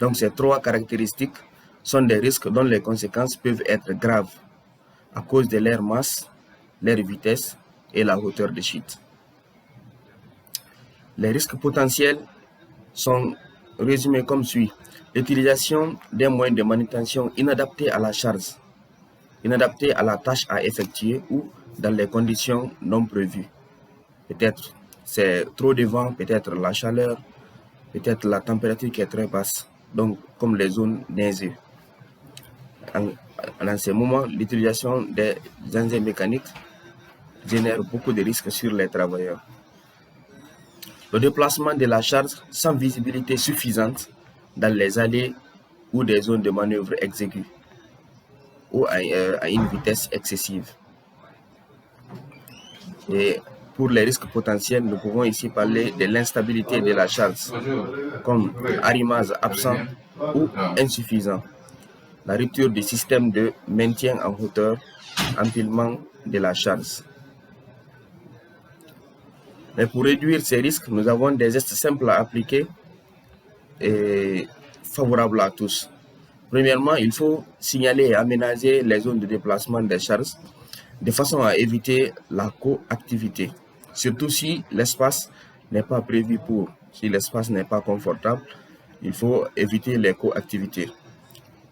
Donc ces trois caractéristiques sont des risques dont les conséquences peuvent être graves à cause de leur masse, leur vitesse et la hauteur de chute. Les risques potentiels sont résumés comme suit. L'utilisation d'un moyen de manutention inadapté à la charge, inadapté à la tâche à effectuer ou dans les conditions non prévues. Peut-être c'est trop de vent, peut-être la chaleur, peut-être la température qui est très basse, donc comme les zones neigeuses. Dans ces moments, l'utilisation des engins mécaniques génère beaucoup de risques sur les travailleurs. Le déplacement de la charge sans visibilité suffisante dans les allées ou des zones de manœuvre exiguës ou à une vitesse excessive. Et pour les risques potentiels, nous pouvons ici parler de l'instabilité de la charge, comme arrimage absent ou insuffisant, la rupture du système de maintien en hauteur, empilement de la charge. Mais pour réduire ces risques, nous avons des gestes simples à appliquer et favorables à tous. Premièrement, il faut signaler et aménager les zones de déplacement des charges de façon à éviter la coactivité. Surtout si l'espace n'est pas prévu pour, si l'espace n'est pas confortable, il faut éviter les coactivités.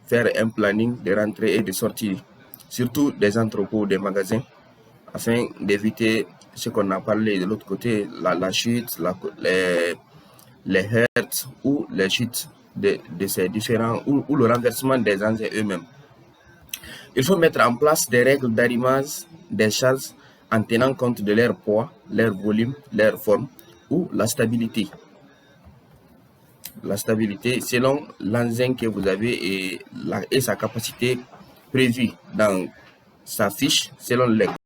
Faire un planning de rentrée et de sortie, surtout des entrepôts, des magasins, afin d'éviter ce qu'on a parlé de l'autre côté, la chute, les heurts ou les chutes de ces différents, ou le renversement des engins eux-mêmes. Il faut mettre en place des règles d'arrimage des charges en tenant compte de leur poids, leur volume, leur forme ou la stabilité. La stabilité selon l'engin que vous avez et sa capacité prévue dans sa fiche selon les